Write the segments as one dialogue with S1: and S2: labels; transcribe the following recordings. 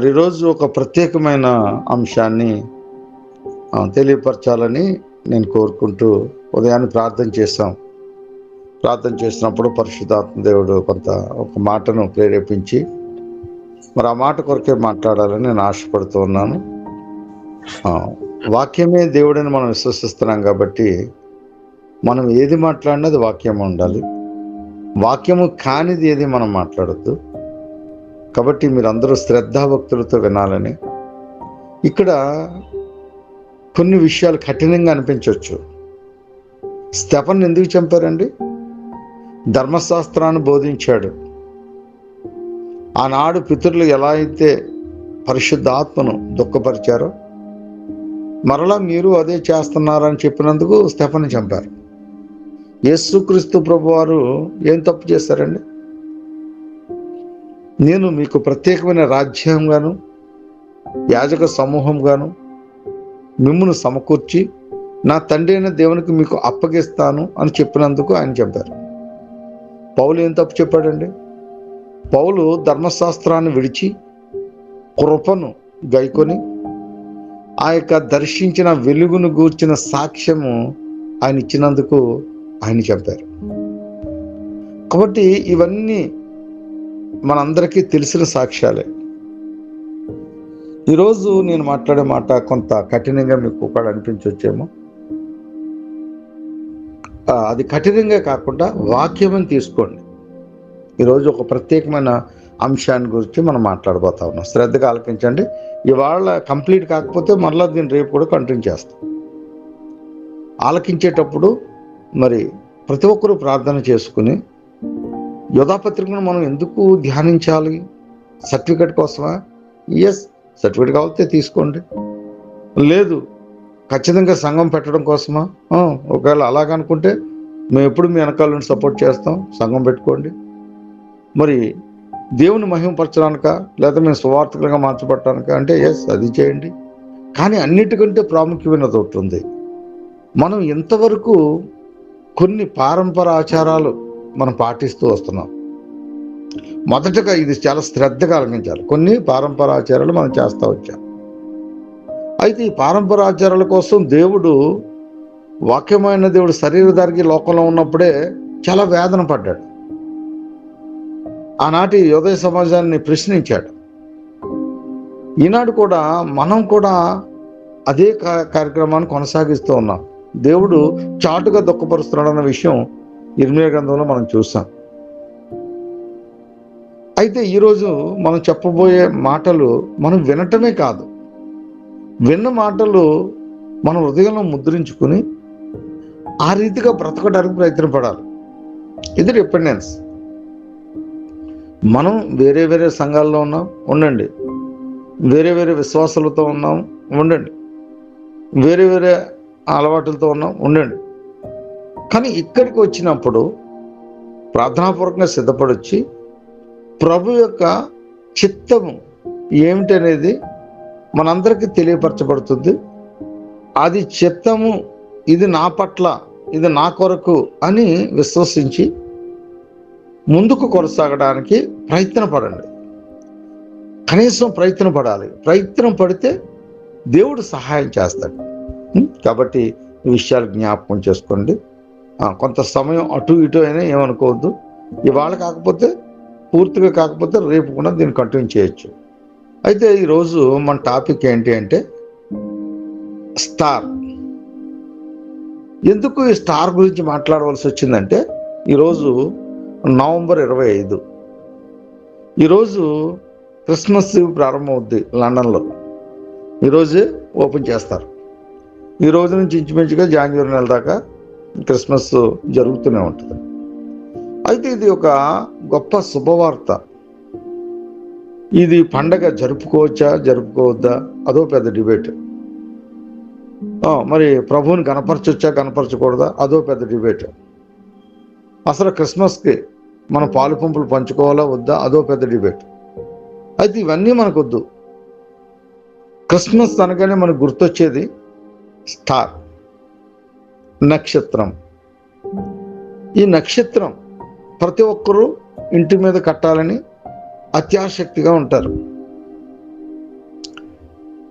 S1: మరి ఈరోజు ఒక ప్రత్యేకమైన అంశాన్ని తెలియపరచాలని నేను కోరుకుంటూ ఉదయాన్ని ప్రార్థన చేసినప్పుడు పరిశుద్ధాత్మ దేవుడు ఒక మాటను ప్రేరేపించి మరి ఆ మాట కొరకే మాట్లాడాలని నేను ఆశపడుతూ ఉన్నాను. వాక్యమే దేవుడని మనం విశ్వసిస్తున్నాం కాబట్టి మనం ఏది మాట్లాడినా అది వాక్యం ఉండాలి. వాక్యము కానిది ఏది మనం మాట్లాడద్దు. కాబట్టి మీరందరూ శ్రద్ధాభక్తులతో వినాలని. ఇక్కడ కొన్ని విషయాలు కఠినంగా అనిపించవచ్చు. స్టెఫన్ ఎందుకు చంపారండి? ధర్మశాస్త్రాన్ని బోధించాడు. ఆనాడు పితరులు ఎలా అయితే పరిశుద్ధాత్మను దుఃఖపరిచారో మరలా మీరు అదే చేస్తున్నారని చెప్పినందుకు స్టెఫన్ చంపారు. యేసుక్రీస్తు ప్రభువారు ఏం తప్పు చేశారండి? నేను మీకు ప్రత్యేకమైన రాజ్యంగాను యాజక సమూహంగాను మిమ్మును సమకూర్చి నా తండ్రి అయిన దేవునికి మీకు అప్పగిస్తాను అని చెప్పినందుకు ఆయన చంపారు. పౌలు ఏం తప్పు చెప్పాడండి? పౌలు ధర్మశాస్త్రాన్ని విడిచి కృపను గైకొని ఆ యొక్క దర్శించిన వెలుగును గూర్చిన సాక్ష్యము ఆయన ఇచ్చినందుకు ఆయన చంపారు. కాబట్టి ఇవన్నీ మనందరికీ తెలిసిన సాక్ష్యాలే. ఈరోజు నేను మాట్లాడే మాట కొంత కఠినంగా మీకు ఒకటి అనిపించవచ్చేమో. అది కఠినంగా కాకుండా వాక్యమని తీసుకోండి. ఈరోజు ఒక ప్రత్యేకమైన అంశాన్ని గురించి మనం మాట్లాడబోతా ఉన్నాం. శ్రద్ధగా ఆలకించండి. ఇవాళ కంప్లీట్ కాకపోతే మరలా దీన్ని రేపు కూడా కంటిన్యూ చేస్తాం. ఆలకించేటప్పుడు మరి ప్రతి ఒక్కరూ ప్రార్థన చేసుకుని యోధాపత్రికను మనం ఎందుకు ధ్యానించాలి? సర్టిఫికెట్ కోసమా? ఎస్, సర్టిఫికెట్ కావాలితే తీసుకోండి. లేదు, ఖచ్చితంగా సంఘం పెట్టడం కోసమా? ఒకవేళ అలాగనుకుంటే మేము ఎప్పుడు మీ వెనకాల నుండి సపోర్ట్ చేస్తాం, సంఘం పెట్టుకోండి. మరి దేవుని మహిమపరచడానిక లేదా మేము సువార్థకులుగా మార్చబడటానిక అంటే ఎస్, అది చేయండి. కానీ అన్నిటికంటే ప్రాముఖ్యమైనది ఒకటి ఉంది. మనం ఇంతవరకు కొన్ని పారంపర ఆచారాలు మనం పాటిస్తూ వస్తున్నాం. మొదటగా ఇది చాలా శ్రద్ధగా ఆలకించాలి. కొన్ని పారంపర ఆచారాలు మనం చేస్తూ వచ్చాం. అయితే ఈ పారంపర ఆచారాల కోసం దేవుడు, వాక్యమైన దేవుడు శరీరధారికి లోకంలో ఉన్నప్పుడే చాలా వేదన పడ్డాడు. ఆనాటి యోదయ సమాజాన్ని ప్రశ్నించాడు. ఈనాడు కూడా మనం కూడా అదే కార్యక్రమాన్ని కొనసాగిస్తూ ఉన్నాం. దేవుడు చాటుగా దుఃఖపరుస్తున్నాడు అన్న విషయం ఇర్మియా గ్రంథంలో మనం చూసాం. అయితే ఈరోజు మనం చెప్పబోయే మాటలు మనం వినటమే కాదు, విన్న మాటలు మన హృదయంలో ముద్రించుకుని ఆ రీతిగా బ్రతకడానికి ప్రయత్నపడాలి. ఇది డిపెండెన్స్. మనం వేరే వేరే సంఘాల్లో ఉన్నాం, ఉండండి. వేరే వేరే విశ్వాసాలతో ఉన్నాం, ఉండండి. వేరే వేరే అలవాటులతో ఉన్నాం, ఉండండి. కానీ ఇక్కడికి వచ్చినప్పుడు ప్రార్థనాపూర్వకంగా సిద్ధపడొచ్చి ప్రభు యొక్క చిత్తము ఏమిటనేది మనందరికీ తెలియపరచబడుతుంది. అది చిత్తము, ఇది నా పట్ల, ఇది నా కొరకు అని విశ్వసించి ముందుకు కొనసాగడానికి ప్రయత్నపడండి. కనీసం ప్రయత్నపడాలి. ప్రయత్నం పడితే దేవుడు సహాయం చేస్తాడు. కాబట్టి ఈ విషయాలు జ్ఞాపకం చేసుకోండి. కొంత సమయం అటు ఇటు అయినా ఏమనుకోవద్దు. ఇవాళ కాకపోతే, పూర్తిగా కాకపోతే రేపు కూడా దీన్ని కంటిన్యూ చేయొచ్చు. అయితే ఈరోజు మన టాపిక్ ఏంటి అంటే స్టార్. ఎందుకు ఈ స్టార్ గురించి మాట్లాడవలసి వచ్చిందంటే, ఈరోజు నవంబర్ 25. ఈరోజు క్రిస్మస్ ప్రారంభమవుద్ది లండన్లో. ఈరోజే ఓపెన్ చేస్తారు. ఈ రోజు నుంచి ఇంచుమించుగా జనవరి నెల దాకా క్రిస్మస్ జరుగుతూనే ఉంటుంది. అయితే ఇది ఒక గొప్ప శుభవార్త. ఇది పండగ జరుపుకోవచ్చా జరుపుకోవద్దా అదో పెద్ద డిబేట్. మరి ప్రభువుని కనపరచొచ్చా కనపరచకూడదా అదో పెద్ద డిబేట్. అసలు క్రిస్మస్కి మనం పాలు పంపులు పంచుకోవాలా వద్దా అదో పెద్ద డిబేట్. అయితే ఇవన్నీ మనకొద్దు. క్రిస్మస్ అనగానే మనకు గుర్తొచ్చేది స్టార్, నక్షత్రం. ఈ నక్షత్రం ప్రతి ఒక్కరూ ఇంటి మీద కట్టాలని అత్యాసక్తిగా ఉంటారు.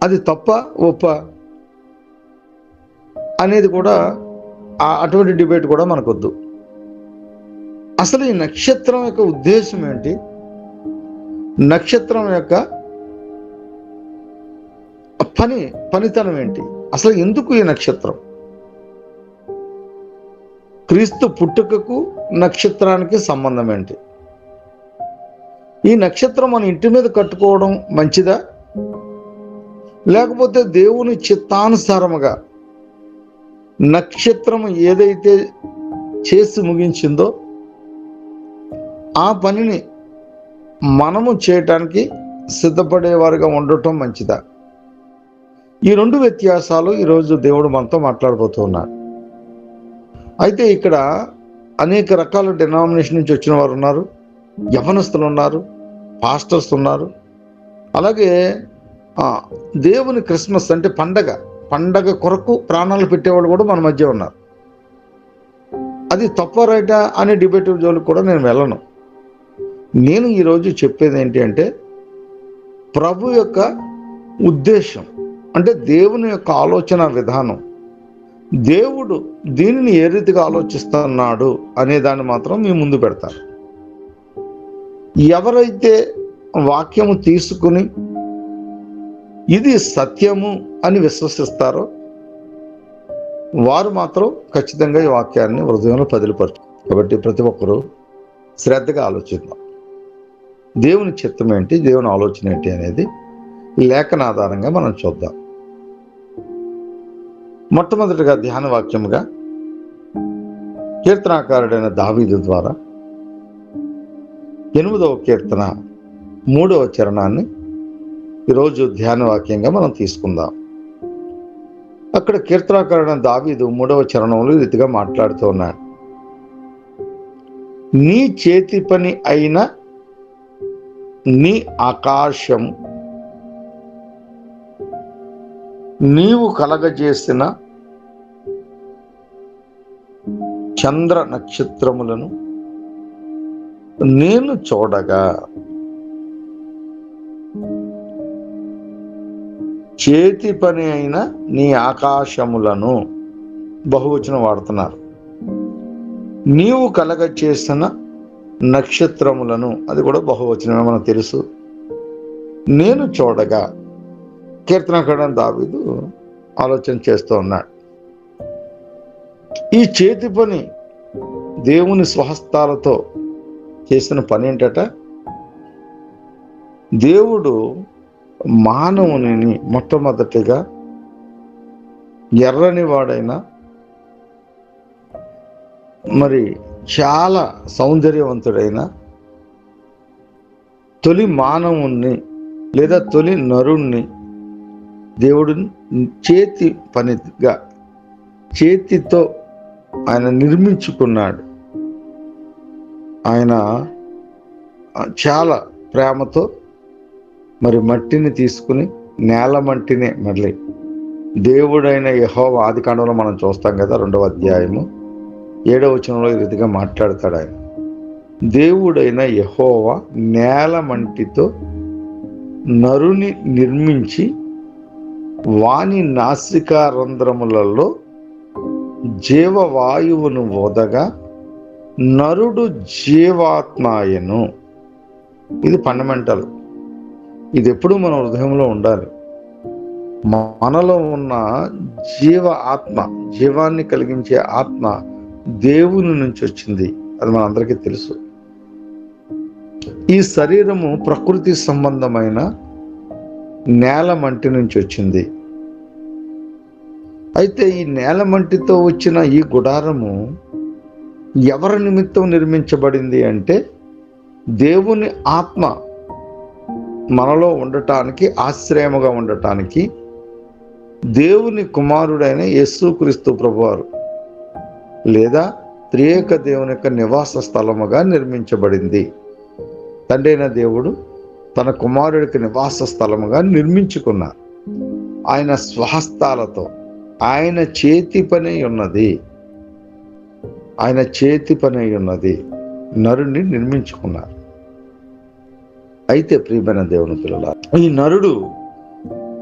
S1: అది తప్ప ఒప్ప అనేది కూడా అటువంటి డిబేట్ కూడా మనకొద్దు. అసలు ఈ నక్షత్రం యొక్క ఉద్దేశం ఏంటి? నక్షత్రం యొక్క పనితనం ఏంటి? అసలు ఎందుకు ఈ నక్షత్రం? క్రీస్తు పుట్టుకకు నక్షత్రానికి సంబంధం ఏంటి? ఈ నక్షత్రం మన ఇంటి మీద కట్టుకోవడం మంచిదా, లేకపోతే దేవుని చిత్తానుసారముగా నక్షత్రం ఏదైతే చేసి ముగించిందో ఆ పనిని మనము చేయటానికి సిద్ధపడేవారుగా ఉండటం మంచిదా? ఈ రెండు వ్యత్యాసాలు ఈరోజు దేవుడు మనతో మాట్లాడబోతున్నాడు. అయితే ఇక్కడ అనేక రకాల డినామినేషన్ నుంచి వచ్చిన వారు ఉన్నారు, యవనస్తులు ఉన్నారు, పాస్టర్స్ ఉన్నారు, అలాగే దేవుని క్రిస్మస్ అంటే పండగ కొరకు ప్రాణాలు పెట్టేవాళ్ళు కూడా మన మధ్య ఉన్నారు. అది తప్ప రైటా అనే డిబేటివ్ జోలికి కూడా నేను వెళ్ళను. నేను ఈరోజు చెప్పేది ఏంటి అంటే, ప్రభు యొక్క ఉద్దేశం అంటే దేవుని యొక్క ఆలోచన విధానం, దేవుడు దీనిని ఏ రీతిగా ఆలోచిస్తున్నాడు అనే దాన్ని మాత్రం మీ ముందు పెడతారు. ఎవరైతే వాక్యము తీసుకుని ఇది సత్యము అని విశ్వసిస్తారో వారు మాత్రం ఖచ్చితంగా ఈ వాక్యాన్ని హృదయంలో పదిలిపరచు. కాబట్టి ప్రతి ఒక్కరూ శ్రద్ధగా ఆలోచిద్దాం. దేవుని చిత్తం ఏంటి, దేవుని ఆలోచన ఏంటి అనేది లేఖన ఆధారంగా మనం చూద్దాం. మొట్టమొదటిగా ధ్యాన వాక్యముగా కీర్తనాకారుడైన దావీదు ద్వారా 8వ కీర్తన 3వ చరణాన్ని ఈరోజు ధ్యాన వాక్యంగా మనం తీసుకుందాం. అక్కడ కీర్తనాకారుడైన దావీదు 3వ చరణంలో ఈ రీతిగా మాట్లాడుతూ ఉన్నాడు. నీ చేతి పని అయిన నీ ఆకాశం, నీవు కలగజేసిన చంద్ర నక్షత్రములను నేను చూడగా, చేతి పని అయిన నీ ఆకాశములను బహువచనం వాడుతున్నారు. నీవు కలగజేసిన నక్షత్రములను, అది కూడా బహువచనమే మనకు తెలుసు. నేను చూడగా, కీర్తనకారుడైన దావీదు ఆలోచన చేస్తూ ఉన్నాడు. ఈ చేతి పని దేవుని స్వహస్తాలతో చేసిన పని ఏంటట? దేవుడు మానవుని మొట్టమొదటిగా ఎర్రని వాడైన మరి చాలా సౌందర్యవంతుడైన తొలి మానవుణ్ణి లేదా తొలి నరుణ్ణి దేవుడు చేతి పనిగా చేతితో ఆయన నిర్మించుకున్నాడు. ఆయన చాలా ప్రేమతో మరి మట్టిని తీసుకుని, నేల మట్టినే మళ్ళీ దేవుడైన యెహోవా ఆదికాండంలో మనం చూస్తాం కదా, 2వ అధ్యాయము 7వ వచనంలో ఈ రీతిగా మాట్లాడతాడు. ఆయన దేవుడైన యెహోవా నేల మంటితో నరుని నిర్మించి వాని నాసికా రంధ్రములలో జీవవాయువును వదగా నరుడు జీవాత్మాయను. ఇది ఫండమెంటల్. ఇది ఎప్పుడూ మన హృదయంలో ఉండాలి. మనలో ఉన్న జీవాన్ని కలిగించే ఆత్మ దేవుని నుంచి వచ్చింది. అది మనందరికీ తెలుసు. ఈ శరీరము ప్రకృతి సంబంధమైన నేల మంటి నుంచి వచ్చింది. అయితే ఈ నేల మంటితో వచ్చిన ఈ గుడారము ఎవరి నిమిత్తం నిర్మించబడింది అంటే, దేవుని ఆత్మ మనలో ఉండటానికి, ఆశ్రయముగా ఉండటానికి దేవుని కుమారుడైన యేసుక్రీస్తు ప్రభువారు లేదా త్రియేక దేవుని యొక్క నివాస స్థలముగా నిర్మించబడింది. తండ్రి అయిన దేవుడు తన కుమారుడికి నివాస స్థలముగా నిర్మించుకున్నారు. ఆయన స్వహస్తాలతో, ఆయన చేతి పని ఉన్నది, ఆయన చేతి పని ఉన్నది నరుణ్ణి నిర్మించుకున్నారు. అయితే ప్రియమైన దేవుని పిల్లలారా, ఈ నరుడు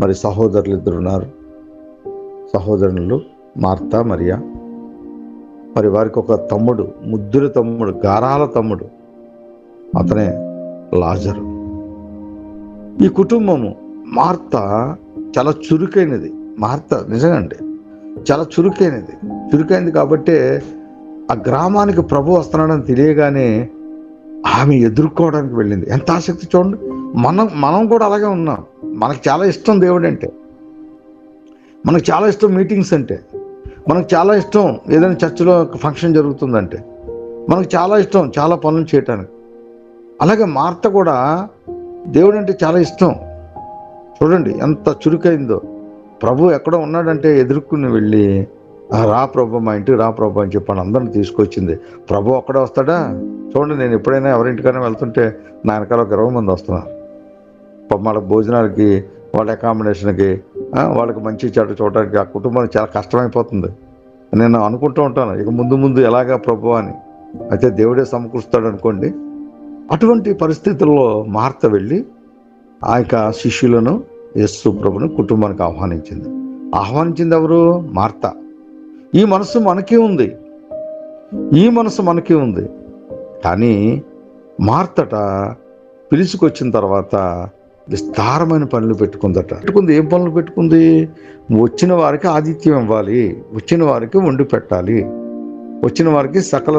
S1: మరి సహోదరులు ఇద్దరు ఉన్నారు, సహోదరులు మార్తా మరియా. మరి వారికి ఒక తమ్ముడు, ముద్దుల తమ్ముడు, గారాల తమ్ముడు, అతనే లాజరు. ఈ కుటుంబము, మార్త చాలా చురుకైనది. మార్త నిజంగా అండి చాలా చురుకైంది కాబట్టే ఆ గ్రామానికి ప్రభు వస్తున్నాడని తెలియగానే ఆమె ఎదుర్కోవడానికి వెళ్ళింది. ఎంత ఆసక్తి చూడండి. మనం కూడా అలాగే ఉన్నాం. మనకు చాలా ఇష్టం దేవుడు అంటే, మనకు చాలా ఇష్టం మీటింగ్స్ అంటే, మనకు చాలా ఇష్టం ఏదైనా చర్చిలో ఫంక్షన్ జరుగుతుందంటే, మనకు చాలా ఇష్టం చాలా పనులు చేయటానికి. అలాగే మార్త కూడా దేవుడు అంటే చాలా ఇష్టం. చూడండి ఎంత చురుకైందో. ప్రభు ఎక్కడో ఉన్నాడంటే ఎదుర్కొని వెళ్ళి, రా ప్రభు, మా ఇంటికి రా ప్రభు అని చెప్పాను. అందరిని తీసుకొచ్చింది. ప్రభు ఒక్కడే వస్తాడా? చూడండి, నేను ఎప్పుడైనా ఎవరింటికైనా వెళ్తుంటే నా వెనకాల ఒక 20 మంది వస్తున్నారు. వాళ్ళ భోజనాలకి, వాళ్ళ అకామిడేషన్కి, వాళ్ళకి మంచి చెడ్డ చూడడానికి ఆ కుటుంబానికి చాలా కష్టమైపోతుంది. నేను అనుకుంటూ ఉంటాను, ఇక ముందు ఎలాగా ప్రభు అని. అయితే దేవుడే సమకూరుస్తాడు అనుకోండి. అటువంటి పరిస్థితుల్లో మార్త వెళ్ళి ఆ యొక్క శిష్యులను, యేసు ప్రభుని కుటుంబానికి ఆహ్వానించింది ఎవరు? మార్త. ఈ మనసు మనకి ఉంది. కానీ మార్తట పిలుచుకొచ్చిన తర్వాత విస్తారమైన పనులు పెట్టుకుంది. ఏం పనులు పెట్టుకుంది? వచ్చిన వారికి ఆతిథ్యం ఇవ్వాలి, వచ్చిన వారికి వండి పెట్టాలి, వచ్చిన వారికి సకల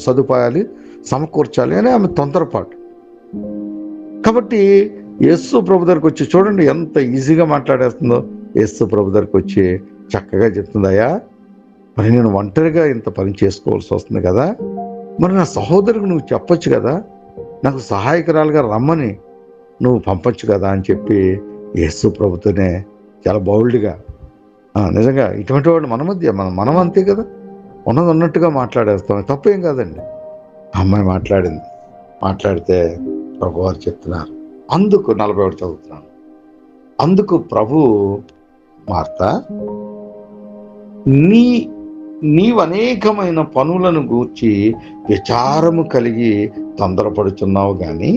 S1: సదుపాయాలు సమకూర్చాలి అని ఆమె తొందరపాటు. కాబట్టి యేసు ప్రభు దగ్గరికి వచ్చి చూడండి ఎంత ఈజీగా మాట్లాడేస్తుందో. యేసు ప్రభు దగ్గరికి వచ్చి చక్కగా చెప్తుంది, అయ్యా మరి నేను ఒంటరిగా ఇంత పని చేసుకోవాల్సి వస్తుంది కదా, మరి నా సహోదరికి నువ్వు చెప్పొచ్చు కదా, నాకు సహాయకురాలుగా రమ్మని నువ్వు పంపొచ్చు కదా అని చెప్పి యేసు ప్రభుతోనే చాలా బౌల్డ్గా, నిజంగా ఇటువంటి వాడు మన మధ్య మనం అంతే కదా, ఉన్నట్టుగా మాట్లాడేస్తాం. తప్పేం కాదండి. అమ్మాయి మాట్లాడితే ప్రభు వారు చెప్తున్నారు. అందుకు 41 చదువుతున్నాను. అందుకు ప్రభు, మార్తా, నీవు అనేకమైన పనులను గూర్చి విచారము కలిగి తొందరపడుచున్నావు, కానీ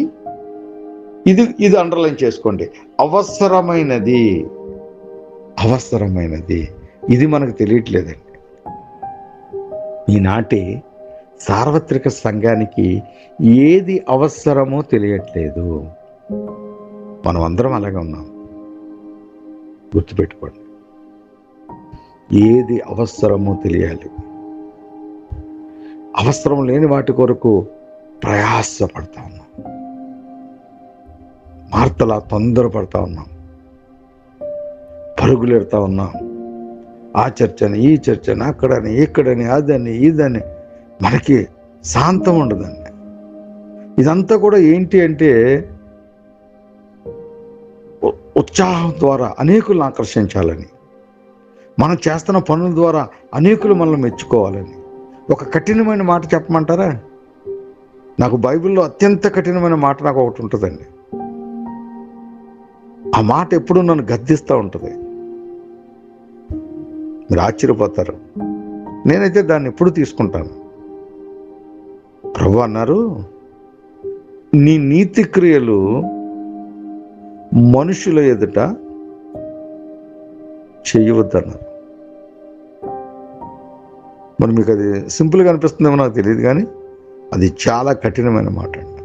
S1: ఇది అండర్లైన్ చేసుకోండి, అవసరమైనది. ఇది మనకు తెలియట్లేదండి. ఈనాటి సార్వత్రిక సంఘానికి ఏది అవసరమో తెలియట్లేదు. మనం అందరం అలాగే ఉన్నాం. గుర్తుపెట్టుకోండి, ఏది అవసరమో తెలియాలి. అవసరం లేని వాటి కొరకు ప్రయాసపడతా ఉన్నాం. మార్తలా తొందరపడతా ఉన్నాం, పరుగులెడతా ఉన్నాం. ఆ చర్చని, ఈ చర్చని, అక్కడని, ఇక్కడని, అదని, ఇదని, మనకి శాంతం ఉండదండి. ఇదంతా కూడా ఏంటి అంటే ఉత్సాహం ద్వారా అనేకులను ఆకర్షించాలని, మనం చేస్తున్న పనుల ద్వారా అనేకులు మనల్ని మెచ్చుకోవాలని. ఒక కఠినమైన మాట చెప్పమంటారా? నాకు బైబిల్లో అత్యంత కఠినమైన మాట నాకు ఒకటి ఉంటుందండి. ఆ మాట ఎప్పుడు నన్ను గద్దిస్తూ ఉంటుంది. మీరు ఆశ్చర్యపోతారు. నేనైతే దాన్ని ఎప్పుడు తీసుకుంటాను. ప్రభు అన్నారు, నీ నీతి క్రియలు మనుషుల ఎదుట చేయవద్దన్నారు. మరి మీకు అది సింపుల్గా అనిపిస్తుందేమో నాకు తెలియదు, కానీ అది చాలా కఠినమైన మాట అండి.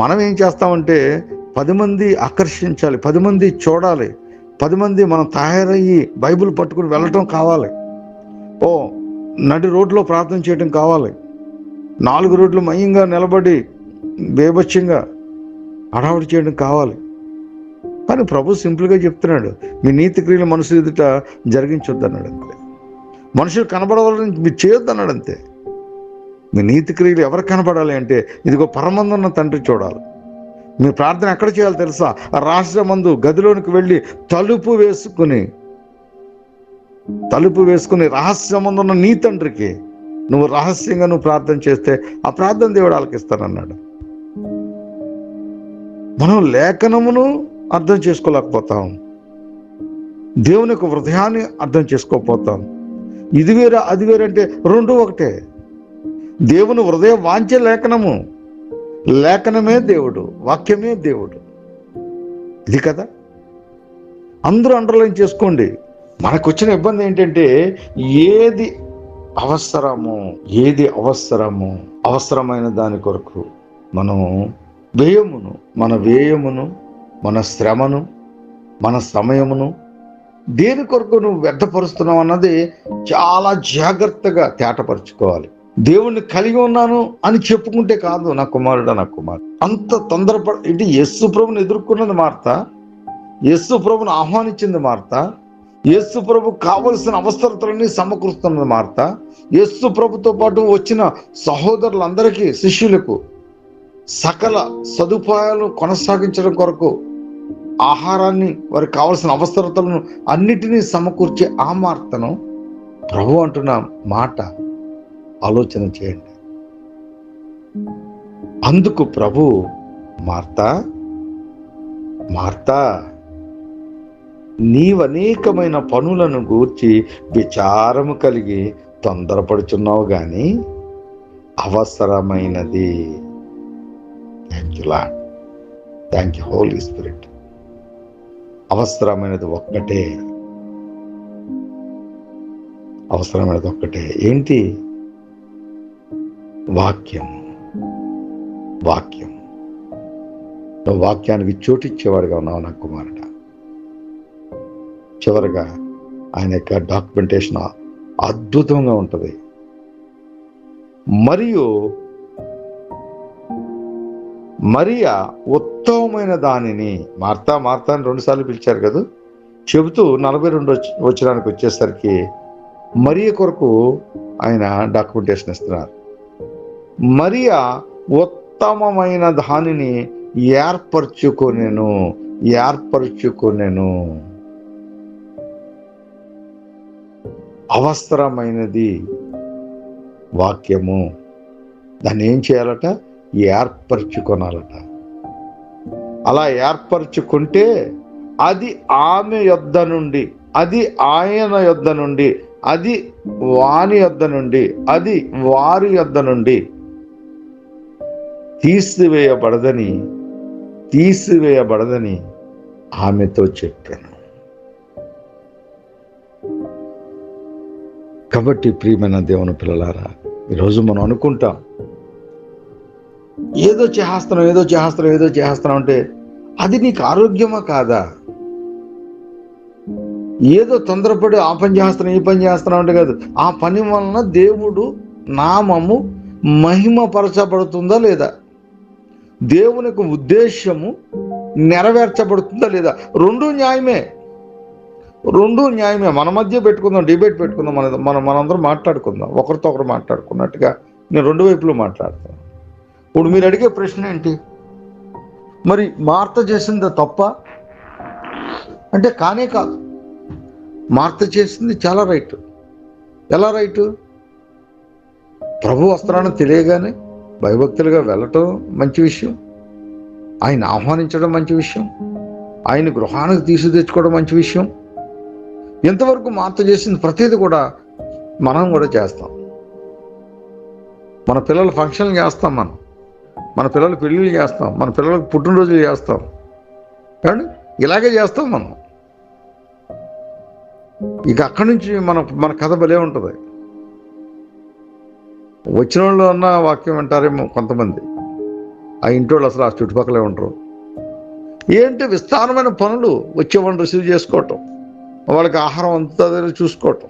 S1: మనం ఏం చేస్తామంటే 10 మంది ఆకర్షించాలి, 10 మంది చూడాలి, 10 మంది మనం తయారయ్యి బైబిల్ పట్టుకుని వెళ్ళటం కావాలి, నడి రోడ్లో ప్రార్థన చేయడం కావాలి, 4 రోడ్లు మయంగా నిలబడి బేభత్సంగా హడావుడి చేయడం కావాలి. కానీ ప్రభు సింపుల్గా చెప్తున్నాడు, మీ నీతి క్రియలు మనుషులు ఎదుట జరిగించొద్దు అన్నాడు అంతే. మనుషులు కనబడవాలని మీరు చేయొద్దు అన్నాడు అంతే. మీ నీతి క్రియలు ఎవరు కనబడాలి అంటే, ఇదిగో పరమందున్న తండ్రి చూడాలి. మీ ప్రార్థన ఎక్కడ చేయాలి తెలుసా? రాష్ట్రమందు గదిలోనికి వెళ్ళి తలుపు వేసుకుని రహస్యమందున్న నీ తండ్రికి నువ్వు రహస్యంగా ప్రార్థన చేస్తే ఆ ప్రార్థన దేవుడు ఆలకిస్తానన్నాడు. మనం లేఖనమును అర్థం చేసుకోలేకపోతాం, దేవుని యొక్క హృదయాన్ని అర్థం చేసుకోకపోతాం. ఇది వేరే అది వేరే అంటే రెండు ఒకటే. దేవుని హృదయ వాంఛ లేఖనమే దేవుడు, వాక్యమే దేవుడు. ఇది కదా. అందరూ అండర్లైన్ చేసుకోండి. మనకు వచ్చిన ఇబ్బంది ఏంటంటే ఏది అవసరమో అవసరమైన దాని కొరకు మనం మన వేయమును మన శ్రమను మన సమయమును దేని కొరకు నువ్వు వ్యర్థపరుస్తున్నావు అన్నది చాలా జాగ్రత్తగా తేటపరుచుకోవాలి. దేవుణ్ణి కలిగి ఉన్నాను అని చెప్పుకుంటే కాదు నా కుమారుడు అంత తొందరపడి యేసు ప్రభుని ఎదుర్కొన్నది మార్త, యేసు ప్రభుని ఆహ్వానించింది మార్త, యేసు ప్రభు కావలసిన అవసరతలన్నీ సమకూరుస్తున్నది మార్త, యేసు ప్రభుతో పాటు వచ్చిన సహోదరులందరికీ శిష్యులకు సకల సదుపాయాలు కొనసాగించడం కొరకు ఆహారాన్ని వారికి కావలసిన అవసరతలను అన్నిటినీ సమకూర్చే ఆ మార్తను ప్రభు అంటున్న మాట ఆలోచన చేయండి. అందుకు ప్రభు మార్తా నీవనేకమైన పనులను గూర్చి విచారము కలిగి తొందరపడుచున్నావు గాని అవసరమైనది, thank you Lord, thank you Holy Spirit, అవసరమైనది ఒక్కటే. ఏంటి? వాక్యం. నువ్వు వాక్యానికి చోటిచ్చేవాడుగా ఉన్నావు నా కుమారుడా. చివరిగా ఆయన యొక్క డాక్యుమెంటేషన్ అద్భుతంగా ఉంటుంది. మరియు మరియా ఉత్తమమైన దానిని, మార్తా అని 2 సార్లు పిలిచారు కదా, చెబుతూ 42 వచనానికి వచ్చేసరికి మరియ కొరకు ఆయన డాక్యుమెంటేషన్ ఇస్తున్నారు. మరియా ఉత్తమమైన దానిని ఏర్పరచుకొనెను. అవసరమైనది వాక్యము. దాన్ని ఏం చేయాలట? ఏర్పరచుకొనాలట. అలా ఏర్పరచుకుంటే అది ఆమె యొద్ద నుండి, అది ఆయన యొద్ద నుండి, అది వాని యొద్ద నుండి, అది వారి యొద్ద నుండి తీసివేయబడదని ఆమెతో చెప్పాను. కాబట్టి ప్రియమైన దేవుని పిల్లలారా, ఈరోజు మనం అనుకుంటాం ఏదో చేస్తున్నాం అంటే అది నీకు ఆరోగ్యమా కాదా? ఏదో తొందరపడి ఆ పని చేస్తున్నాం ఈ పని చేస్తున్నాం అంటే కాదు, ఆ పని వలన దేవుడు నామము మహిమపరచబడుతుందా లేదా, దేవునికి ఉద్దేశము నెరవేర్చబడుతుందా లేదా? రెండూ న్యాయమే. మన మధ్య పెట్టుకుందాం, డిబేట్ పెట్టుకుందాం, మనందరం మాట్లాడుకుందాం, ఒకరితో ఒకరు మాట్లాడుకున్నట్టుగా నేను 2 వైపులు మాట్లాడతాను. ఇప్పుడు మీరు అడిగే ప్రశ్న ఏంటి? మరి మార్త చేసింది తప్ప అంటే కానే కాదు. మార్త చేసింది చాలా రైట్. ఎలా రైటు? ప్రభు వస్త్రాన్ని తెలియగానే భయభక్తులుగా వెళ్ళటం మంచి విషయం, ఆయన ఆహ్వానించడం మంచి విషయం, ఆయన గృహానికి తెచ్చుకోవడం మంచి విషయం. ఎంతవరకు మార్త చేసింది ప్రతిదీ కూడా మనం కూడా చేస్తాం. మన పిల్లల ఫంక్షన్లు చేస్తాం, మన పిల్లల పెళ్ళిళ్ళు చేస్తాం, మన పిల్లలకు పుట్టినరోజులు చేస్తాం, కానీ ఇలాగే చేస్తాం మనం. ఇక అక్కడి నుంచి మన కథ భలే ఉంటుంది. వచ్చిన వాళ్ళు అన్న వాక్యం వింటారేమో కొంతమంది, ఆ ఇంటోళ్ళు అసలు ఆ చుట్టుపక్కలే ఉంటారు. ఏంటి విస్తారమైన పనులు, వచ్చేవాళ్ళని రిసీవ్ చేసుకోవటం, వాళ్ళకి ఆహారం అంతా చూసుకోవటం,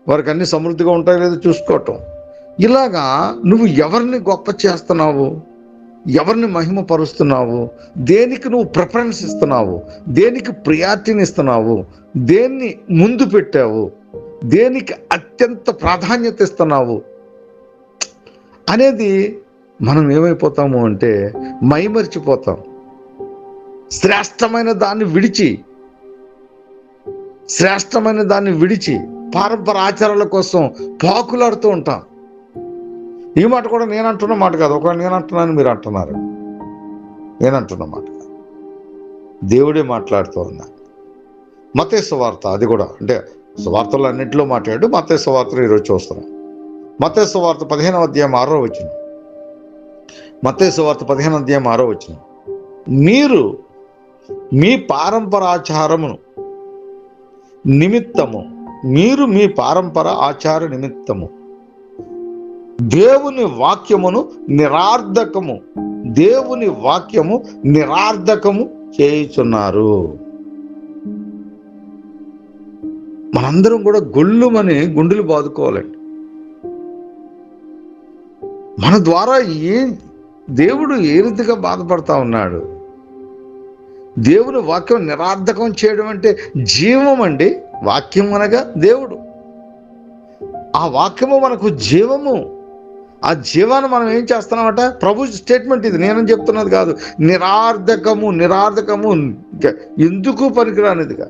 S1: వారికి అన్ని సమృద్ధిగా ఉంటాయో లేదో చూసుకోవటం. ఇలాగా నువ్వు ఎవరిని గొప్ప చేస్తున్నావు, ఎవరిని మహిమపరుస్తున్నావు, దేనికి నువ్వు ప్రిఫరెన్స్ ఇస్తున్నావు, దేనికి ప్రియారిటీని ఇస్తున్నావు, దేన్ని ముందు పెట్టావు, దేనికి అత్యంత ప్రాధాన్యత ఇస్తున్నావు అనేది మనం ఏమైపోతాము అంటే మైమరిచిపోతాం. శ్రేష్టమైన దాన్ని విడిచి పారంపర ఆచారాల కోసం పాకులాడుతూ ఉంటాం. ఈ మాట కూడా నేను అంటున్న మాట కాదు, ఒకవేళ నేను అంటున్నాను మీరు అంటున్నారు, నేను అంటున్న మాట కాదు, దేవుడే మాట్లాడుతూ ఉన్నా. మత్తయి సువార్త, అది కూడా అంటే సువార్తలు అన్నింటిలో మాట్లాడు, మత్తయి సువార్తలు ఈరోజు చూస్తున్నాం. మత్తయి సువార్త 15వ అధ్యాయం 6వ వచనం. మత్తయి సువార్త 15వ అధ్యాయం 6వ వచనం. మీరు మీ పారంపరాచారమును నిమిత్తము, మీరు మీ పారంపర ఆచార నిమిత్తము దేవుని వాక్యమును నిరార్థకము, దేవుని వాక్యము నిరార్థకము చేయుచున్నారు. మనందరం కూడా గొల్లుమని గుండెలు బాదుకోవాలండి. మన ద్వారా దేవుడు ఏ రీతిగా బాధపడతా ఉన్నాడు. దేవుని వాక్యం నిరార్థకం చేయడం అంటే జీవం అండి. వాక్యం అనగా దేవుడు. ఆ వాక్యము మనకు జీవము. ఆ జీవాన్ని మనం ఏం చేస్తున్నామట? ప్రభు స్టేట్మెంట్ ఇది, నేనని చెప్తున్నది కాదు. నిరార్థకము, నిరార్థకము, ఎందుకు పనికిరానిదిగా.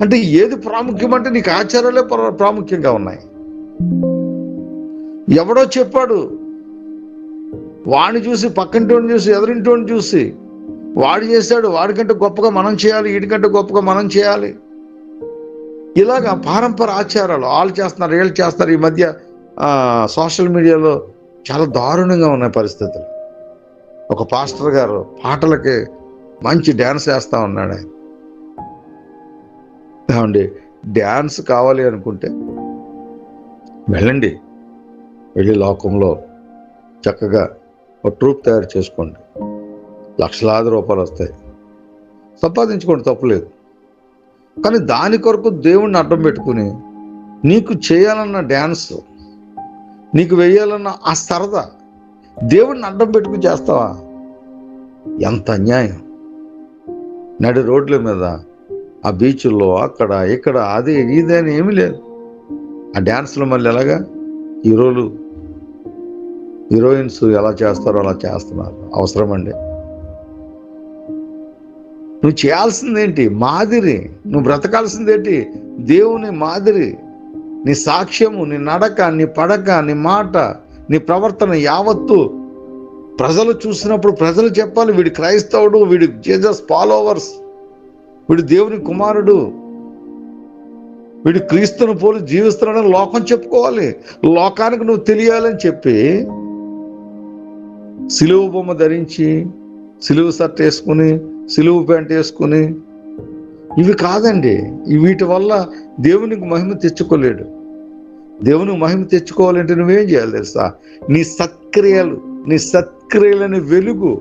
S1: అంటే ఏది ప్రాముఖ్యం అంటే నీకు ఆచారాలే ప్రాముఖ్యంగా ఉన్నాయి. ఎవడో చెప్పాడు, వాడిని చూసి, పక్కింటోని చూసి, ఎదురింటోని చూసి, వాడు చేశాడు, వాడికంటే గొప్పగా మనం చేయాలి, వీడికంటే గొప్పగా మనం చేయాలి. ఇలాగా పారంపర ఆచారాలు వాళ్ళు చేస్తున్నారు, వీళ్ళు చేస్తారు. ఈ మధ్య సోషల్ మీడియాలో చాలా దారుణంగా ఉన్నాయి పరిస్థితులు. ఒక పాస్టర్ గారు పాటలకి మంచి డ్యాన్స్ వేస్తా ఉన్నాడు. ఆయన ఏమండి, డ్యాన్స్ కావాలి అనుకుంటే వెళ్ళండి, వెళ్ళి లోకంలో చక్కగా ఒక ట్రూప్ తయారు చేసుకోండి, లక్షలాది రూపాయలు వస్తాయి, సంపాదించుకోండి, తప్పులేదు. కానీ దాని కొరకు దేవుణ్ణి అడ్డం పెట్టుకుని నీకు చేయాలన్న డ్యాన్స్, నీకు వేయాలన్న ఆ సరదా దేవుణ్ణి అడ్డం పెట్టుకుని చేస్తావా? ఎంత అన్యాయం. నడి రోడ్ల మీద, ఆ బీచ్ల్లో, అక్కడ ఇక్కడ, అది ఇదని ఏమీ లేదు. ఆ డ్యాన్స్లో మళ్ళీ ఎలాగా హీరోయిన్స్ ఎలా చేస్తారో అలా చేస్తున్నారు. అవసరమండి? నువ్వు చేయాల్సిందేంటి? మాదిరి. నువ్వు బ్రతకాల్సిందేంటి? దేవుని మాదిరి. నీ సాక్ష్యము, నీ నడక, నీ పడక, నీ మాట, నీ ప్రవర్తన యావత్తు ప్రజలు చూసినప్పుడు ప్రజలు చెప్పాలి, వీడు క్రైస్తవుడు, వీడు జీసస్ ఫాలోవర్స్, వీడు దేవుని కుమారుడు, వీడు క్రీస్తును పోలి జీవిస్తున్నాడని లోకం చెప్పుకోవాలి. లోకానికి నువ్వు తెలియాలని చెప్పి సిలువ బొమ్మ ధరించి, సిలువ షర్ట్ వేసుకుని, సిలువ ప్యాంట్ వేసుకుని, ఇవి కాదండి. వీటి వల్ల దేవునికి మహిమ తెచ్చుకోలేడు. దేవునికి మహిమ తెచ్చుకోవాలంటే నువ్వేం చేయాలి తెలుసా? నీ సత్క్రియలని వెలుగు,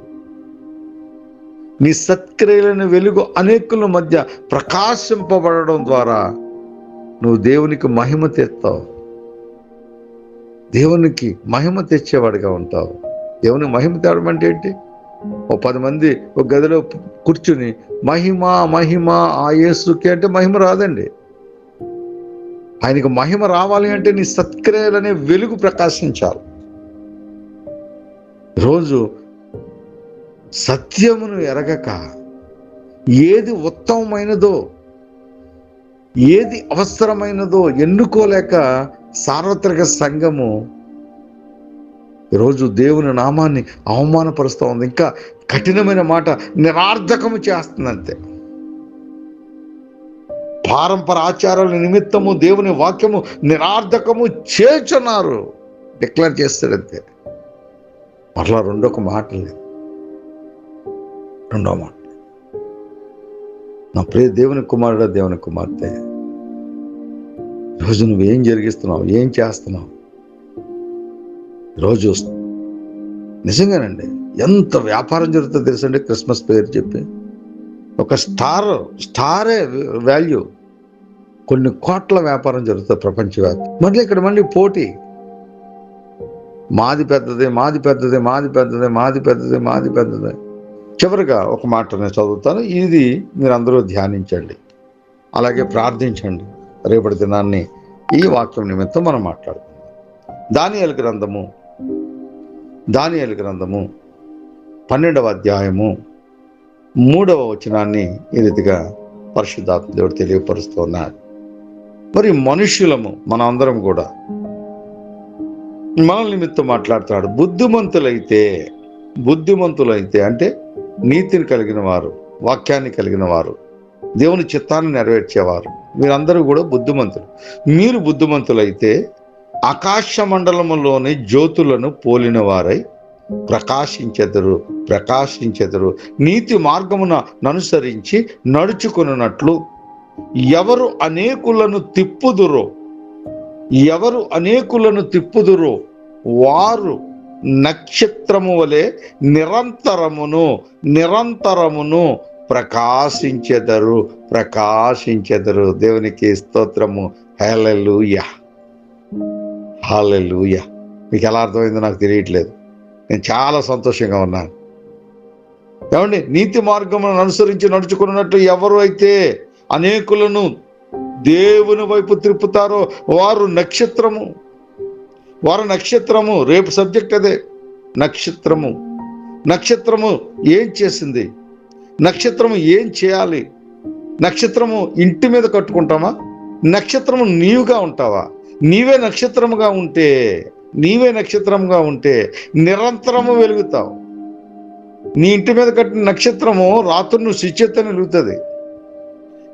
S1: నీ సత్క్రియలని వెలుగు అనేకుల మధ్య ప్రకాశింపబడడం ద్వారా నువ్వు దేవునికి మహిమ తెస్తావు. దేవునికి మహిమ తెచ్చేవాడిగా ఉంటావు. దేవునికి మహిమ తేవడం అంటే ఏంటి? ఓ 10 మంది ఒక గదిలో కూర్చుని మహిమ మహిమ ఆ యేసుకి అంటే మహిమ రాదండి. ఆయనకు మహిమ రావాలి అంటే నీ సత్క్రియలనే వెలుగు ప్రకాశించాలి. రోజు సత్యమును ఎరగక ఏది ఉత్తమమైనదో, ఏది అవసరమైనదో ఎన్నుకోలేక సార్వత్రిక సంఘము ఈరోజు దేవుని నామాన్ని అవమానపరుస్తూ ఉంది. ఇంకా కఠినమైన మాట, నిరార్థకము చేస్తుందంతే. పారంపర ఆచారాల నిమిత్తము దేవుని వాక్యము నిరార్థకము చేస్తున్నారు, డిక్లేర్ చేస్తాడంతే. మరలా రెండో మాట, నా ప్రియ దేవుని కుమారుడా, దేవుని కుమార్తె, ఈరోజు నువ్వేం జరిగిస్తున్నావు, ఏం చేస్తున్నావు? ఈరోజు నిజంగానండి ఎంత వ్యాపారం జరుగుతుందో తెలుసండి. క్రిస్మస్ పేరు చెప్పి ఒక స్టారే వాల్యూ, కొన్ని కోట్ల వ్యాపారం జరుగుతుంది ప్రపంచవ్యాప్తం. మళ్ళీ ఇక్కడ మళ్ళీ పోటీ, మాది పెద్దదే, మాది పెద్దదే, మాది పెద్దదే, మాది పెద్దదే, మాది పెద్దదే. చివరిగా ఒక మాట నేను చదువుతాను, ఇది మీరందరూ ధ్యానించండి, అలాగే ప్రార్థించండి. రేపటి దినాన్ని ఈ వాక్యం నిమిత్తం మనం మాట్లాడుకుందాం. దానియేలు గ్రంథము 12వ అధ్యాయము 3వ వచనాన్ని ఈ రీతిగా పరిశుద్ధాత్మ దేవుడు తెలియపరుస్తున్నాడు. మరి మనుష్యులము మనం అందరం కూడా మన నిమిత్తం మాట్లాడుతున్నాడు. బుద్ధిమంతులైతే అంటే నీతిని కలిగిన వారు, వాక్యాన్ని కలిగిన వారు, దేవుని చిత్తాన్ని నెరవేర్చేవారు, మీరందరూ కూడా బుద్ధిమంతులు. మీరు బుద్ధిమంతులైతే ఆకాశ మండలములోని జ్యోతులను పోలిన వారై ప్రకాశించెదరు ప్రకాశించెదరు. నీతి మార్గమున అనుసరించి నడుచుకున్నట్లు ఎవరు అనేకులను తిప్పుదురో వారు నక్షత్రము వలె నిరంతరమును ప్రకాశించెదరు. దేవునికి స్తోత్రము. హల్లెలూయా హల్లెలూయా. మీకు ఎలా అర్థమైందో నాకు తెలియట్లేదు. నేను చాలా సంతోషంగా ఉన్నాను. ఏమండి, నీతి మార్గమును అనుసరించి నడుచుకున్నట్లు ఎవరు అయితే అనేకులను దేవుని వైపు త్రిప్పుతారో వారు నక్షత్రము. రేపు సబ్జెక్ట్ అదే. నక్షత్రము ఏం చేసింది? నక్షత్రము ఏం చేయాలి? నక్షత్రము ఇంటి మీద కట్టుకుంటామా? నక్షత్రము నీవుగా ఉంటావా? నీవే నక్షత్రముగా ఉంటే నిరంతరము వెలుగుతావు. నీ ఇంటి మీద కట్టిన నక్షత్రము రాత్రి నువ్వు స్విచ్చెత్తని వెలుగుతుంది.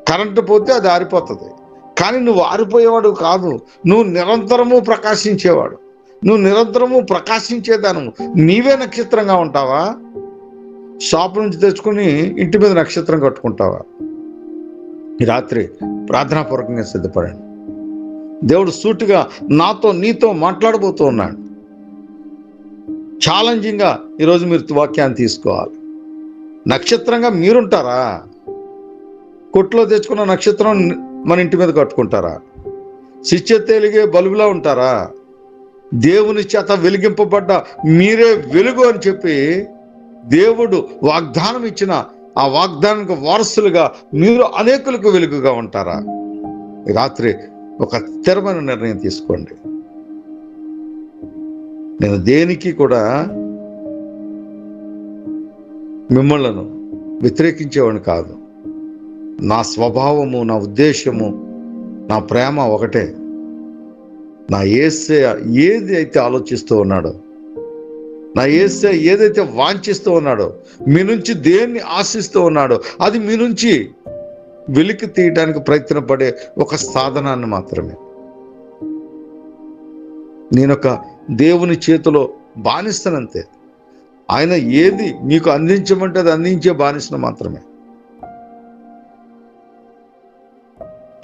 S1: కరెంటు పోతే అది ఆరిపోతుంది. కానీ నువ్వు ఆరిపోయేవాడు కాదు. నువ్వు నిరంతరము ప్రకాశించేవాడు. నువ్వు నిరంతరము ప్రకాశించేదాను. నీవే నక్షత్రంగా ఉంటావా? షాపు నుంచి తెచ్చుకుని ఇంటి మీద నక్షత్రం కట్టుకుంటావా? ఈ రాత్రి ప్రార్థనాపూర్వకంగా సిద్ధపడండి. దేవుడు సూటిగా నీతో మాట్లాడబోతూ ఉన్నాడు. ఛాలెంజింగ్గా ఈరోజు మీరు వాక్యాన్ని తీసుకోవాలి. నక్షత్రంగా మీరుంటారా? కొట్లో తెచ్చుకున్న నక్షత్రం మన ఇంటి మీద కట్టుకుంటారా? సిచ్చెత్తేలిగే బల్బులా ఉంటారా? దేవుని చేత వెలిగింపబడ్డ మీరే వెలుగు అని చెప్పి దేవుడు వాగ్దానం ఇచ్చిన ఆ వాగ్దానానికి వారసులుగా మీరు అనేకులకు వెలుగుగా ఉంటారా? రాత్రి ఒక స్థిరమైన నిర్ణయం తీసుకోండి. నేను దేనికి కూడా మిమ్మల్ని వ్యతిరేకించేవాడిని కాదు. నా స్వభావము, నా ఉద్దేశము, నా ప్రేమ ఒకటే. నా యేసయ్య ఏది అయితే ఆలోచిస్తూ ఉన్నాడో, నా యేసయ్య ఏదైతే వాంఛిస్తూ ఉన్నాడో, మీ నుంచి దేన్ని ఆశిస్తూ ఉన్నాడో అది మీ నుంచి వెలికి తీయడానికి ప్రయత్నపడే ఒక సాధనాన్ని మాత్రమే. నేనొక దేవుని చేతిలో బానిస్తనంతే. ఆయన ఏది మీకు అందించమంటే అది అందించే బానిసను మాత్రమే.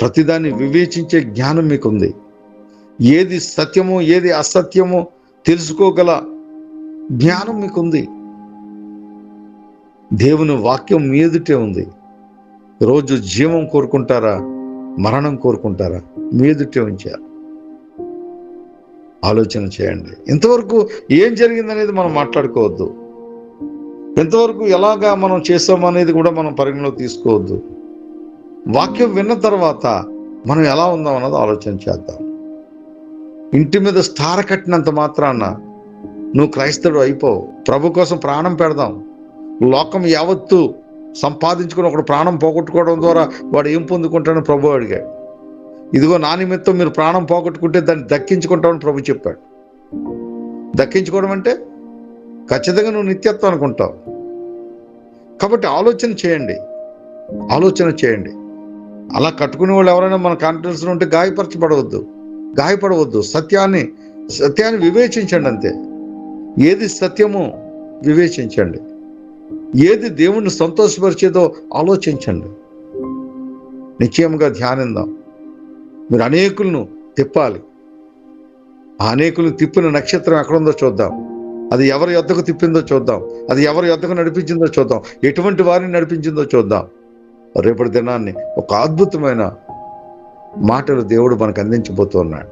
S1: ప్రతిదాన్ని వివేచించే జ్ఞానం మీకుంది. ఏది సత్యమో ఏది అసత్యమో తెలుసుకోగల జ్ఞానం మీకుంది. దేవుని వాక్యం మీ ఎదుటే ఉంది. రోజు జీవం కోరుకుంటారా, మరణం కోరుకుంటారా? మీ ఎదుటే ఉంచారు. ఆలోచన చేయండి. ఇంతవరకు ఏం జరిగిందనేది మనం మాట్లాడుకోవద్దు. ఇంతవరకు ఎలాగా మనం చేస్తామనేది కూడా మనం పరిగణలోకి తీసుకోవద్దు. వాక్యం విన్న తర్వాత మనం ఎలా ఉందాం అన్నది ఆలోచన చేద్దాం. ఇంటి మీద స్టార్ కట్టినంత మాత్రాన నువ్వు క్రైస్తవుడు అయిపోవు. ప్రభు కోసం ప్రాణం పెడదాం. లోకం యావత్తు సంపాదించుకుని ఒకడు ప్రాణం పోగొట్టుకోవడం ద్వారా వాడు ఏం పొందుకుంటాడని ప్రభు అడిగాడు. ఇదిగో నా నిమిత్తం మీరు ప్రాణం పోగొట్టుకుంటే దాన్ని దక్కించుకుంటామని ప్రభు చెప్పాడు. దక్కించుకోవడం అంటే ఖచ్చితంగా నువ్వు నిత్యత్వం అనుకుంటావు. కాబట్టి ఆలోచన చేయండి. అలా కట్టుకునే వాళ్ళు ఎవరైనా మన కాన్ఫిడెన్స్లో ఉంటే గాయపడవద్దు. సత్యాన్ని వివేచించండి అంతే. ఏది సత్యమో వివేచించండి. ఏది దేవుణ్ణి సంతోషపరిచేదో ఆలోచించండి. నిశ్చయంగా ధ్యానిద్దాం. మీరు అనేకులను తిప్పాలి. ఆ అనేకులను తిప్పిన నక్షత్రం ఎక్కడుందో చూద్దాం. అది ఎవరి యొద్దకు తిప్పిందో చూద్దాం. అది ఎవరి యొద్దకు నడిపించిందో చూద్దాం. ఎటువంటి వారిని నడిపించిందో చూద్దాం. రేపటి దినాన్ని ఒక అద్భుతమైన మాటలు దేవుడు మనకు అందించబోతున్నాడు.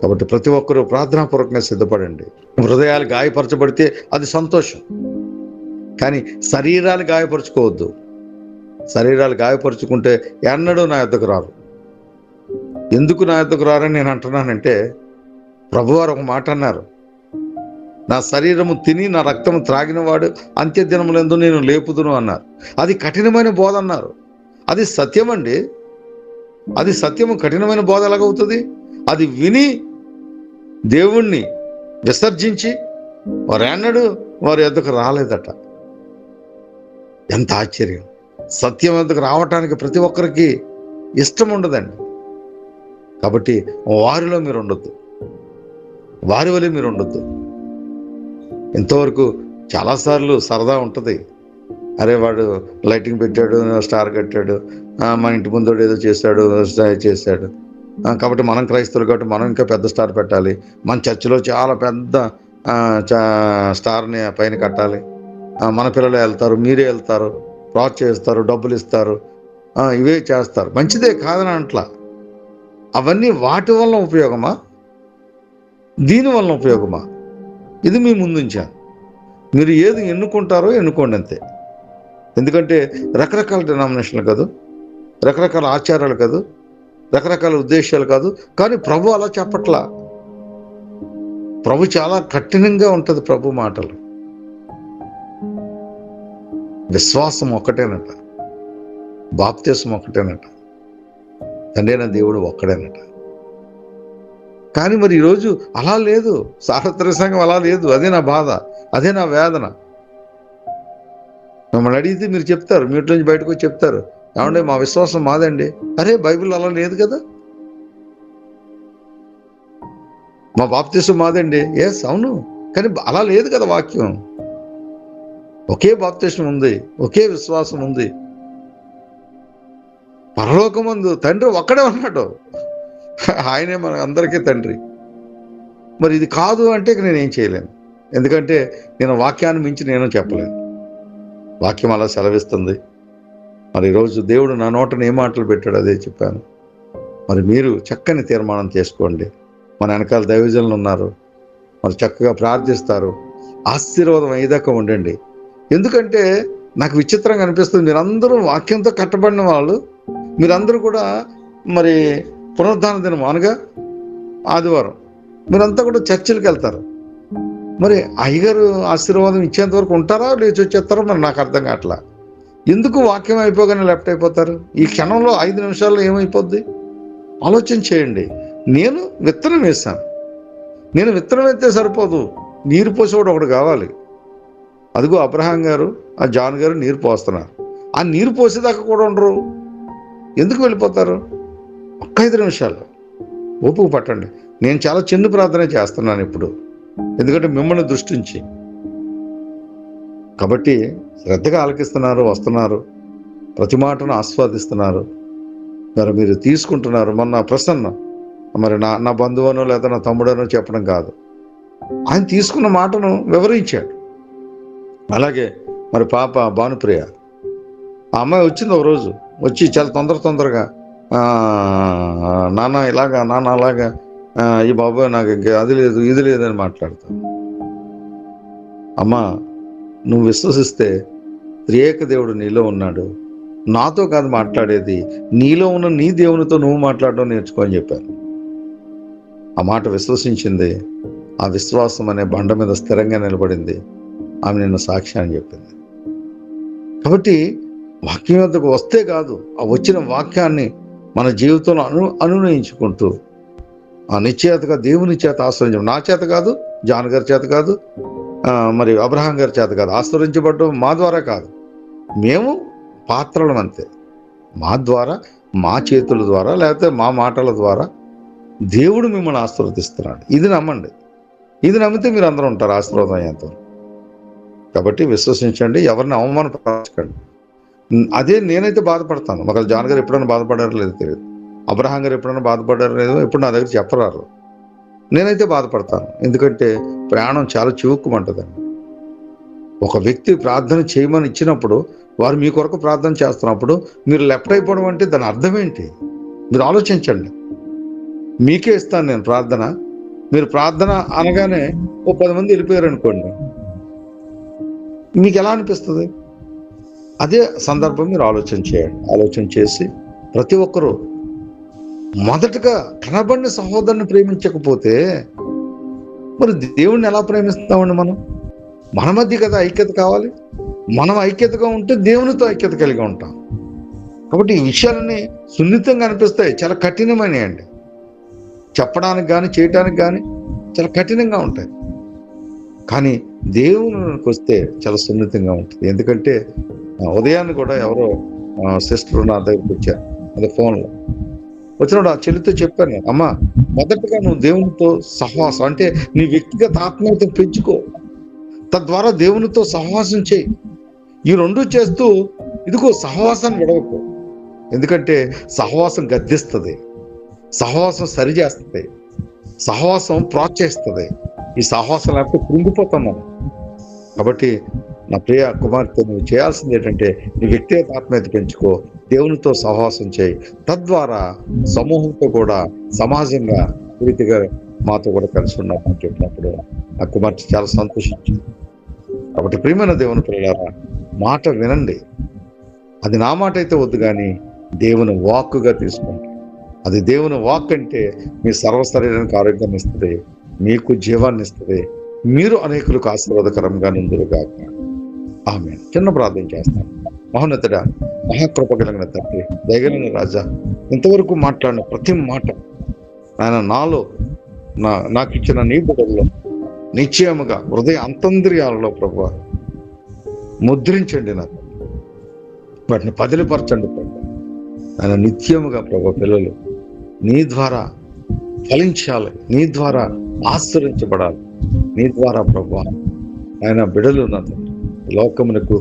S1: కాబట్టి ప్రతి ఒక్కరూ ప్రార్థనాపూర్వకంగా సిద్ధపడండి. హృదయాలు గాయపరచబడితే అది సంతోషం, కానీ శరీరాలు గాయపరచుకోవద్దు. శరీరాలు గాయపరుచుకుంటే ఎన్నడూ నా యొద్దకు రారు. ఎందుకు నా యొద్దకు రారని నేను అంటున్నానంటే, ప్రభువారు ఒక మాట అన్నారు, నా శరీరము తిని నా రక్తము త్రాగిన వాడు అంత్యదినములందు నేను లేపుదును అన్నారు. అది కఠినమైన బోధ అన్నారు. అది సత్యం అండి. అది సత్యము. కఠినమైన బోధ ఎలాగవుతుంది? అది విని దేవుణ్ణి విసర్జించి వారి యొద్దకు రాలేదట. ఎంత ఆశ్చర్యం! సత్యం యొద్దకు రావటానికి ప్రతి ఒక్కరికి ఇష్టం ఉండదండి. కాబట్టి వారిలో మీరు ఉండొద్దు, వారి వలె మీరు ఉండొద్దు. ఇంతవరకు చాలాసార్లు సరదా ఉంటుంది. అరే వాడు లైటింగ్ పెట్టాడు, స్టార్ కట్టాడు, మన ఇంటి ముందు ఏదో చేశాడు, చేశాడు, కాబట్టి మనం క్రైస్తవులు కాబట్టి మనం ఇంకా పెద్ద స్టార్ పెట్టాలి, మన చర్చిలో చాలా పెద్ద స్టార్ని పైన కట్టాలి, మన పిల్లలు వెళ్తారు, మీరే వెళ్తారు, ప్రోత్సహిస్తారు, డబ్బులు ఇస్తారు, ఇవే చేస్తారు. మంచిదే కాదని అంట్లా. అవన్నీ వాటి వల్ల ఉపయోగమా, దీని వలన ఉపయోగమా? ఇది మీ ముందుంచాను. మీరు ఏది ఎన్నుకుంటారో ఎన్నుకోండి అంతే. ఎందుకంటే రకరకాల డినామినేషన్లు కాదు, రకరకాల ఆచారాలు కాదు, రకరకాల ఉద్దేశాలు కాదు. కానీ ప్రభు అలా చెప్పట్లా. ప్రభు చాలా కఠినంగా ఉంటుంది. ప్రభు మాటలు విశ్వాసం ఒక్కటేనట, బాప్తిసం ఒక్కటేనట, తండ్రైన దేవుడు ఒక్కడేనట. కానీ మరి ఈరోజు అలా లేదు, సార్వత్రిక సంఘం అలా లేదు. అదే నా బాధ, అదే నా వేదన. మిమ్మల్ని అడిగితే మీరు చెప్తారు, మీ ఇంట్లో నుంచి బయటకు వచ్చి చెప్తారు, ఏమంటే మా విశ్వాసం మాదండి. అరే బైబిల్ అలా లేదు కదా. మా బాప్తిసం మాదండి. ఎస్ అవును, కానీ అలా లేదు కదా వాక్యం. ఒకే బాప్తిసం ఉంది, ఒకే విశ్వాసం ఉంది. పరలోకమందు తండ్రి ఒక్కడే ఉన్నాడు, ఆయనే మన అందరికీ తండ్రి. మరి ఇది కాదు అంటే నేనేం చేయలేను. ఎందుకంటే నేను వాక్యాన్ని మించి నేను చెప్పలేను. వాక్యం అలా సెలవిస్తుంది. మరి ఈరోజు దేవుడు నా నోటను ఏ మాటలు పెట్టాడు అదే చెప్పాను. మరి మీరు చక్కని తీర్మానం చేసుకోండి. మన వెనకాల దైవజనులు ఉన్నారు, మరి చక్కగా ప్రార్థిస్తారు. ఆశీర్వాదం అయ్యేదాకా ఉండండి. ఎందుకంటే నాకు విచిత్రంగా అనిపిస్తుంది, మీరందరూ వాక్యంతో కట్టబడిన వాళ్ళు, మీరందరూ కూడా మరి పునరుద్ధాన దినం అనగా ఆదివారం మీరంతా కూడా చర్చిలకు వెళ్తారు. మరి అయ్యగారు ఆశీర్వాదం ఇచ్చేంత వరకు ఉంటారా, లేచి వచ్చేస్తారో మరి నాకు అర్థం కావట్లా. ఎందుకు వాక్యం అయిపోగానే లెఫ్ట్ అయిపోతారు? ఈ క్షణంలో 5 నిమిషాల్లో ఏమైపోద్ది ఆలోచన చేయండి. నేను విత్తనం వేస్తాను, నేను విత్తనం వేస్తే సరిపోదు, నీరు పోసేవాడు ఒకడు కావాలి. అదిగో అబ్రహాం గారు, ఆ జాన్ గారు నీరు పోస్తున్నారు. ఆ నీరు పోసేదాకా కూడా ఉండరు. ఎందుకు వెళ్ళిపోతారు? ఒక్క 5 నిమిషాలు ఓపిక పట్టండి. నేను చాలా చిన్న ప్రార్థన చేస్తున్నాను ఇప్పుడు, ఎందుకంటే మిమ్మల్ని దృష్టించి. కాబట్టి శ్రద్ధగా ఆలకిస్తున్నారు, వస్తున్నారు, ప్రతి మాటను ఆస్వాదిస్తున్నారు, మరి మీరు తీసుకుంటున్నారు. మొన్న ప్రసన్న మరి నా బంధువునో లేదా నా తమ్ముడనో చెప్పడం కాదు, ఆయన తీసుకున్న మాటను వివరించాడు. అలాగే మరి పాప భానుప్రియ, ఆ అమ్మాయి వచ్చింది ఒక రోజు, వచ్చి చాలా తొందరగా నాన్న ఇలాగా, నాన్న అలాగా, ఈ బాబాయ్ నాకు ఇంకా అది లేదు ఇది లేదని మాట్లాడతాను. అమ్మా, నువ్వు విశ్వసిస్తే త్రియేక దేవుడు నీలో ఉన్నాడు. నాతో కాదు మాట్లాడేది, నీలో ఉన్న నీ దేవునితో నువ్వు మాట్లాడడం నేర్చుకో అని చెప్పాను. ఆ మాట విశ్వసించింది. ఆ విశ్వాసం అనే బండ మీద స్థిరంగా నిలబడింది. ఆమె నిన్న సాక్ష్యం అని చెప్పింది. కాబట్టి వాక్యం వద్దకు వస్తే కాదు, ఆ వచ్చిన వాక్యాన్ని మన జీవితంలో అనునయించుకుంటూ ఆ నిశ్చేతగా దేవుని చేత ఆశ్రయించడం. నా చేత కాదు, జాన్ గారి చేత కాదు, మరి అబ్రహాం గారి చేత కాదు. ఆశ్రయించబడ్డం మా ద్వారా కాదు, మేము పాత్రలం అంతే. మా ద్వారా, మా చేతుల ద్వారా, లేకపోతే మా మాటల ద్వారా దేవుడు మిమ్మల్ని ఆశీర్వదిస్తున్నాడు. ఇది నమ్మండి. ఇది నమ్మితే మీరు అందరూ ఉంటారు ఆశీర్వాదం అయ్యేంత. కాబట్టి విశ్వసించండి, ఎవరిని అవమానపరచకండి. అదే నేనైతే బాధపడతాను. ఒకవేళ జాన్ గారు ఎప్పుడైనా బాధపడారో లేదో తెలియదు, అబ్రహాం గారు ఎప్పుడైనా బాధపడారో లేదో ఎప్పుడు నా దగ్గర చెప్పరారు. నేనైతే బాధపడతాను. ఎందుకంటే ప్రాణం చాలా చివుక్కుమంటుందండి. ఒక వ్యక్తి ప్రార్థన చేయమని ఇచ్చినప్పుడు, వారు మీ కొరకు ప్రార్థన చేస్తున్నప్పుడు మీరు లెఫ్ట్ అయిపోవడం అంటే దాని అర్థం ఏంటి? మీరు ఆలోచించండి. మీకే ఇస్తాను నేను ప్రార్థన. మీరు ప్రార్థన అనగానే ఓ 10 మంది వెళ్ళిపోయారు అనుకోండి, మీకు ఎలా అనిపిస్తుంది? అదే సందర్భం మీరు ఆలోచన చేయండి. ఆలోచన చేసి ప్రతి ఒక్కరూ మొదటగా కనబడిన సహోదరుని ప్రేమించకపోతే మరి దేవుణ్ణి ఎలా ప్రేమిస్తామండి? మన మధ్య కదా ఐక్యత కావాలి. మనం ఐక్యతగా ఉంటే దేవునితో ఐక్యత కలిగి ఉంటాం. కాబట్టి ఈ విషయాలన్నీ సున్నితంగా అనిపిస్తాయి, చాలా కఠినమైనవి అండి. చెప్పడానికి కానీ చేయటానికి కానీ చాలా కఠినంగా ఉంటాయి. కానీ దేవునికి వస్తే చాలా సున్నితంగా ఉంటుంది. ఎందుకంటే ఉదయాన్ని కూడా ఎవరో సిస్టర్ నా దగ్గరికి వచ్చారు, అదే ఫోన్లో వచ్చినప్పుడు ఆ చెల్లితో చెప్పాను, అమ్మా మొదటగా నువ్వు దేవునితో సహవాసం అంటే నీ వ్యక్తిగత ఆత్మీయత పెంచుకో. తద్వారా దేవునితో సహవాసం చేయి. ఈ రెండు చేస్తూ ఇదిగో సహవాసాన్ని విడవకు. ఎందుకంటే సహవాసం గద్దిస్తుంది, సహవాసం సరిచేస్తుంది, సహవాసం ప్రోత్సహిస్తుంది. ఈ సహవాసం లేకపోతే కృంగిపోతాం మనం. కాబట్టి నా ప్రియ కుమార్తె, నువ్వు చేయాల్సింది ఏంటంటే నీ వ్యక్తిగత ఆత్మీయత పెంచుకో, దేవునితో సహవాసం చేయి. తద్వారా సమూహంతో కూడా, సమాజంగా పూర్తిగా మాతో కూడా కలిసి ఉన్నామని చెప్పినప్పుడు ఆ కుమార్తె చాలా సంతోషించింది. కాబట్టి ప్రియమైన దేవుని పిల్లలారా, మాట వినండి. అది నా మాట అయితే వద్దు, కానీ దేవుని వాక్కుగా తీసుకోండి. అది దేవుని వాక్ అంటే మీ సర్వశరీరానికి ఆరోగ్యాన్ని ఇస్తుంది, మీకు జీవాన్ని ఇస్తుంది, మీరు అనేకులకు ఆశీర్వాదకరంగా నుందురుగాక. ఆమేన్. చిన్న ప్రార్థన చేస్తాను. మహోన్నతుడా, మహాకృప కలిగిన తండ్రి, దయగలిగిన రాజా, ఇంతవరకు మాట్లాడిన ప్రతి మాట ఆయన నాలో, నాకు ఇచ్చిన నీ బిడ్డల్లో నిశ్చయముగా హృదయ అంతర్యాలలో ప్రభువా ముద్రించండి. నాకు వాటిని పదిలిపరచండి ప్రభు. ఆయన నిత్యముగా ప్రభు పిల్లలు నీ ద్వారా ఫలించాలి, నీ ద్వారా ఆశ్రయించబడాలి, నీ ద్వారా ప్రభు ఆయన బిడలు నా తండ్రి లోకమునకు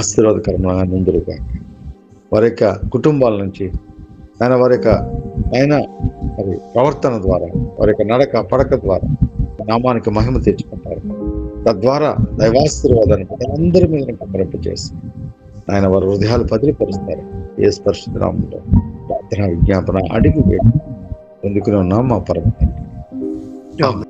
S1: ఆశీర్వాదకరంగా నుందురుగా. వారి యొక్క కుటుంబాల నుంచి ఆయన వారి యొక్క మరి ప్రవర్తన ద్వారా, వారి యొక్క నడక పడక ద్వారా నామానికి మహిమ తెచ్చుకుంటారు. తద్వారా దైవాశీర్వాదాన్ని అందరి మీద కంపరింపజేసి ఆయన వారి హృదయాలు పదిలిపరుస్తారు. ఏ పరిశుద్ధ నామములో ప్రార్థన విజ్ఞాపన అడిగి వేడి పొందుకుని ఉన్నాం మా పరమ తండ్రి.